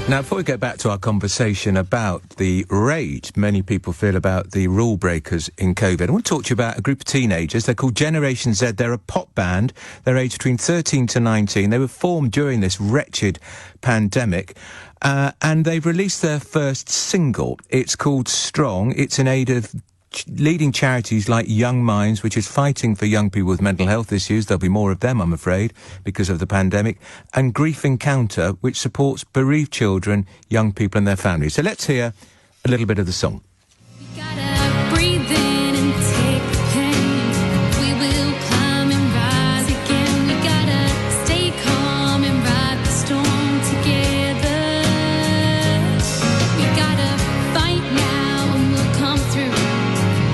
Now, before we go back to our conversation about the rage many people feel about the rule breakers in COVID, I want to talk to you about a group of teenagers. They're called Generation Z. They're a pop band. They're aged between 13 to 19. They were formed during this wretched pandemic. And they've released their first single. It's called Strong. It's in aid of leading charities like YoungMinds, which is fighting for young people with mental health issues. There'll be more of them, I'm afraid, because of the pandemic. And Grief Encounter, which supports bereaved children, young people and their families. So let's hear a little bit of the song. We gotta breathe in and take the pain. We will climb and rise again. We gotta stay calm and ride the storm together. We gotta fight now and we'll come through.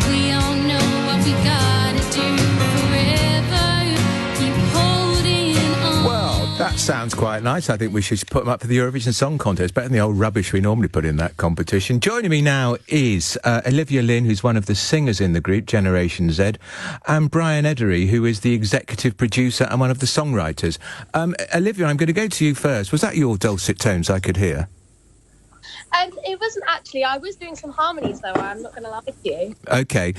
We all know what we gotta do forever. Keep holding on. Well, that sounds quite nice. I think we should put them up for the Eurovision Song Contest. Better than the old rubbish we normally put in that competition. Joining me now is Olivia Lynn, who's one of the singers in the group, Generation Z, and Bryan Edery, who is the executive producer and one of the songwriters. Olivia, I'm going to go to you first. Was that your dulcet tones I could hear? It wasn't actually. I was doing some harmonies, though. I'm not going to lie to you. Okay.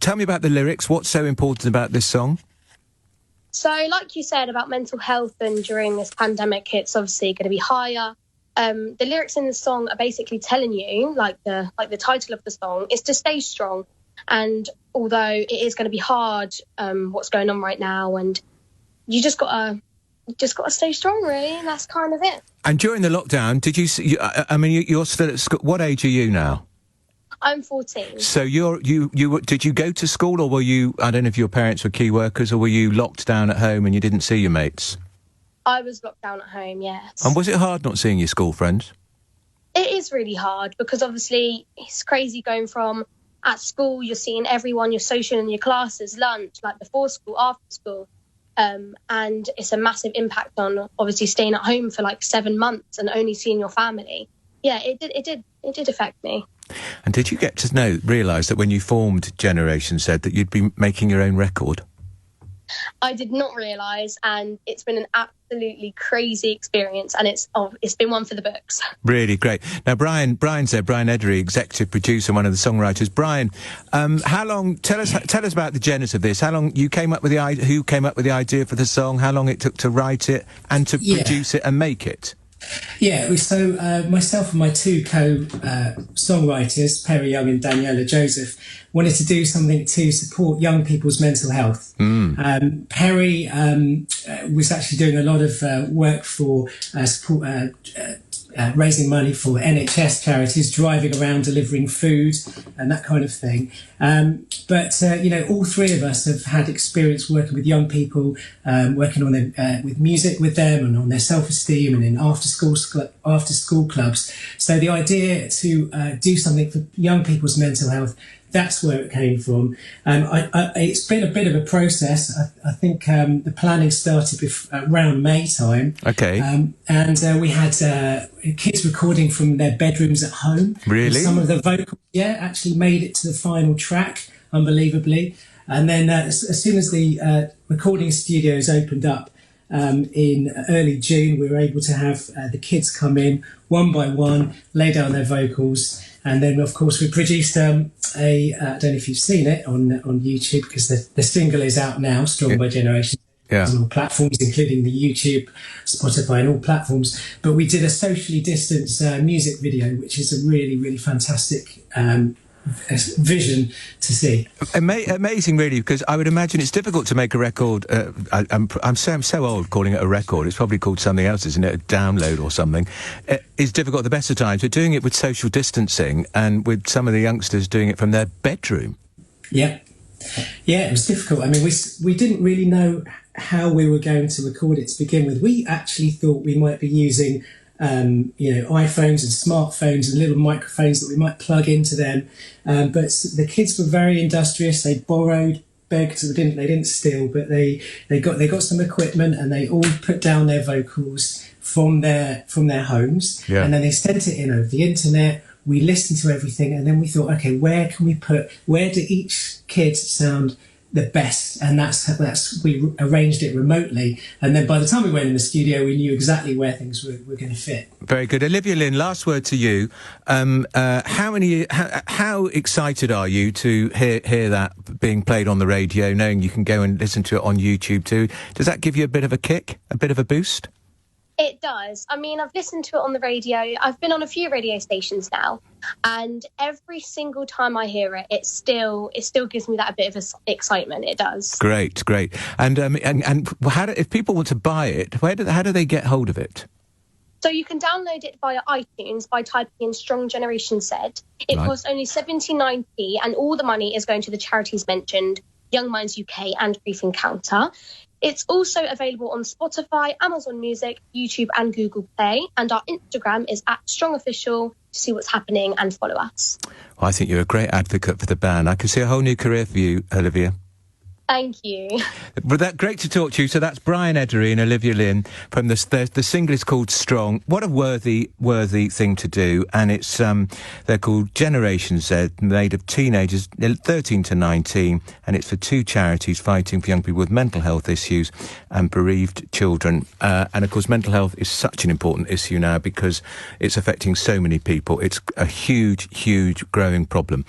Tell me about the lyrics. What's so important about this song? So, like you said about mental health, and during this pandemic, it's obviously going to be higher. The lyrics in the song are basically telling you, like the title of the song, is to stay strong. And although it is going to be hard, what's going on right now, and you just gotta stay strong, really. And that's kind of it. And during the lockdown, did you? You're still at school. What age are you now? I'm 14. So did you go to school, or were you? I don't know if your parents were key workers, or were you locked down at home and you didn't see your mates? I was locked down at home, yes. And was it hard not seeing your school friends? It is really hard because obviously it's crazy going from at school, you're seeing everyone, you're social in your classes, lunch, like before school, after school. And it's a massive impact on obviously staying at home for like 7 months and only seeing your family. Yeah, it did affect me. And did you get to realise that when you formed Generation Z that you'd be making your own record? I did not realise, and it's been an absolutely crazy experience, and it's been one for the books. Really great. Now, Bryan Edery, executive producer, one of the songwriters. Bryan, how long? Tell us about the genesis of this. How long you came up with who came up with the idea for the song? How long it took to write it and to produce it and make it? Yeah, so myself and my two co-songwriters, Pezyoung and Daniella Joseph, wanted to do something to support young people's mental health. Perrie was actually doing a lot of work for support, raising money for NHS charities, driving around delivering food and that kind of thing. But all three of us have had experience working with young people, working on with music with them and on their self-esteem and in after-school clubs. So the idea to do something for young people's mental health, that's where it came from. It's been a bit of a process. I think the planning started around May time. Okay. And we had kids recording from their bedrooms at home. Really? Some of the vocals, actually made it to the final track, unbelievably. And then as soon as the recording studios opened up in early June, we were able to have the kids come in one by one, lay down their vocals. And then, of course, we produced I don't know if you've seen it on YouTube, because the single is out now, Strong by Generation. On all platforms, including the YouTube, Spotify and all platforms. But we did a socially distanced music video, which is a really, really fantastic vision to see. Amazing, really, because I would imagine it's difficult to make a record. I'm so old calling it a record. It's probably called something else, isn't it? A download or something. It's difficult at the best of times. But doing it with social distancing and with some of the youngsters doing it from their bedroom. Yeah, it was difficult. I mean, we didn't really know how we were going to record it to begin with. We actually thought we might be using iPhones and smartphones and little microphones that we might plug into them. But the kids were very industrious. They borrowed, begged. They didn't steal, but they got some equipment, and they all put down their vocals from their homes. Yeah. And then they sent it in over the internet. We listened to everything, and then we thought, okay, where do each kid sound the best, and that's we arranged it remotely, and then by the time we went in the studio we knew exactly where things were going to fit. Very good. Olivia Lynn, last word to you. How excited are you to hear that being played on the radio, knowing you can go and listen to it on YouTube too? Does that give you a bit of a kick, a bit of a boost? It does. I mean, I've listened to it on the radio. I've been on a few radio stations now, and every single time I hear it, it still gives me that bit of excitement. It does. Great. And if people want to buy it, how do they get hold of it? So you can download it via iTunes by typing in Strong Generation Z. It costs only 79p, and all the money is going to the charities mentioned, YoungMinds UK and Grief Encounter. It's also available on Spotify, Amazon Music, YouTube and Google Play. And our Instagram is @StrongOfficial to see what's happening and follow us. Well, I think you're a great advocate for the band. I can see a whole new career for you, Olivia. Thank you. But great to talk to you. So that's Bryan Edery and Olivia Lynn from the single is called Strong. What a worthy thing to do. And it's they're called Generation Z, made of teenagers 13 to 19, and it's for two charities fighting for young people with mental health issues and bereaved children. And of course, mental health is such an important issue now because it's affecting so many people. It's a huge growing problem.